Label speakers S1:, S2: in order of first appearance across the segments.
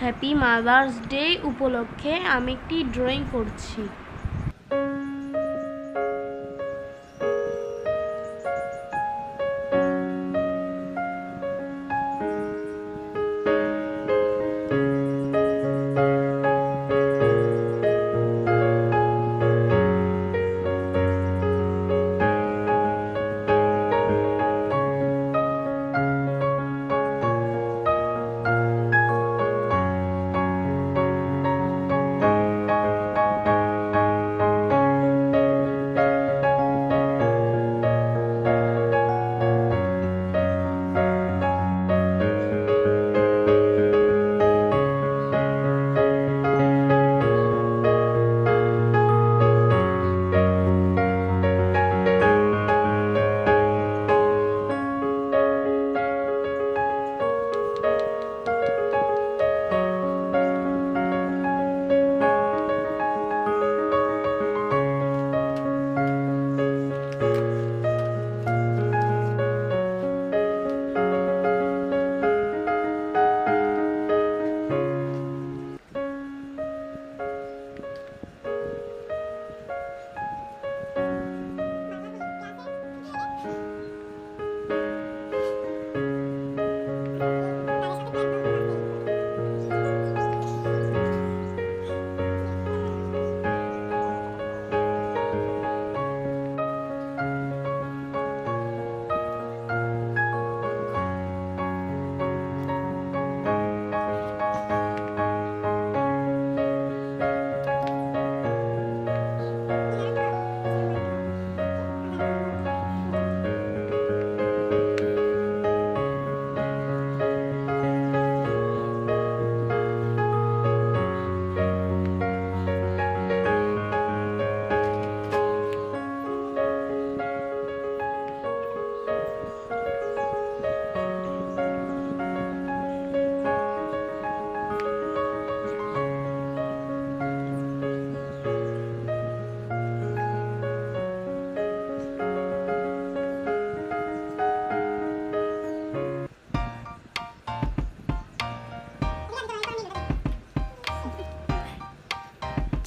S1: Happy mother's day উপলক্ষে আমি একটি ড্রয়িং করছি।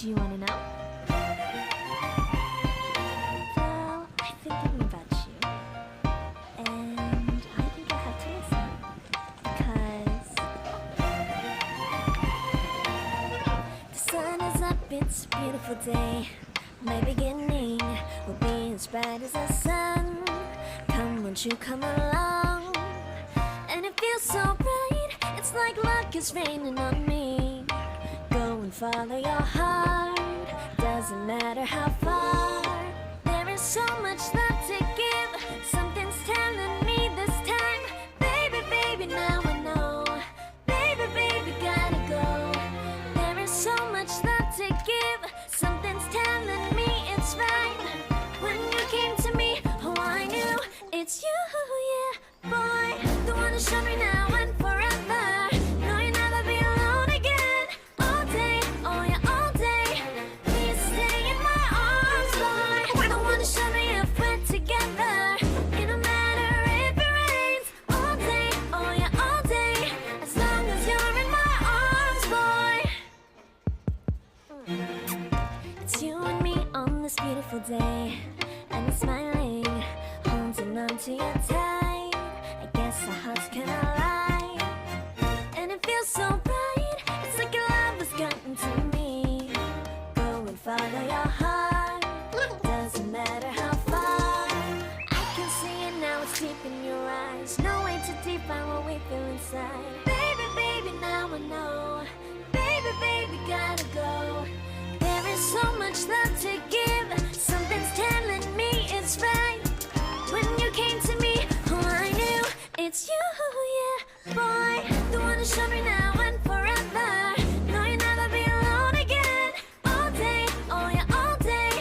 S2: Do you want to know? Well, I've been thinking about you, and I think I have to listen because the sun is up, it's a beautiful day. My beginning will be as bright as the sun. Come, won't you come along? And it feels so bright, it's like luck is raining on me. Go and follow your heart, doesn't matter how far. There is so much love to give, something's telling me this time. Baby, baby, now I know. Baby, baby, gotta go. There is so much love to give, something's telling me it's right. When you came to me, oh I knew it's you, yeah, boy. The one to show me now and forever. No, you'll never be alone again. All day, oh yeah, all day. Please stay in my arms, boy. The one to show me if we're together. It don't matter if it rains. All day, oh yeah, all day. As long as you're in my arms, boy. It's you and me on this beautiful day, and it's smiling, holding on to you tight. I guess our hearts can align, and it feels so bright. It's like your love has gotten to me. Go and follow your heart, doesn't matter how far. I can see it now, it's deep in your eyes. No way to define what we feel inside. Baby, baby, now I know. Baby, baby, gotta go. There is so much love to give, something's telling me it's right. When you came to me, oh I knew it's you, yeah, boy. The one to show me now and forever. No, you'll never be alone again. All day, oh yeah, all day.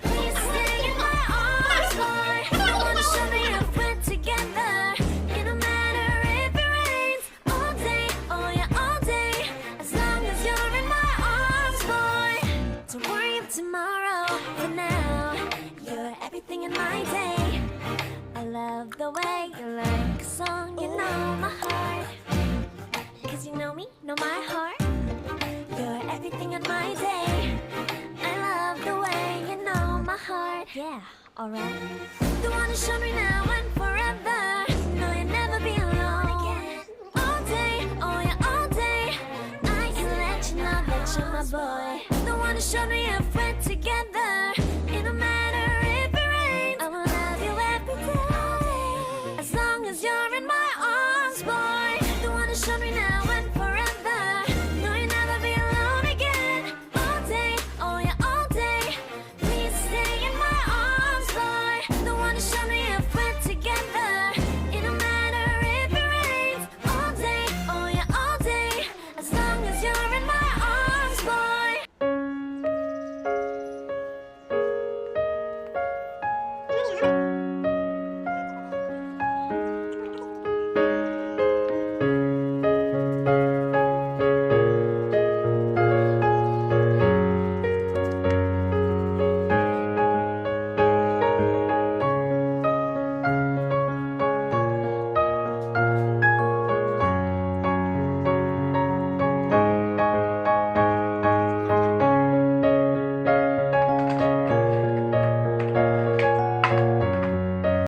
S2: Please stay in my arms, boy. The one to show me if we're together. It don't matter if it rains. All know my heart. You're everything in my day. I love the way you know my heart. Yeah, alright. The one to show me now and forever. No, you'll never be alone again. All day, oh yeah, all day. I can let you know that you're my boy. The one to show me your friend.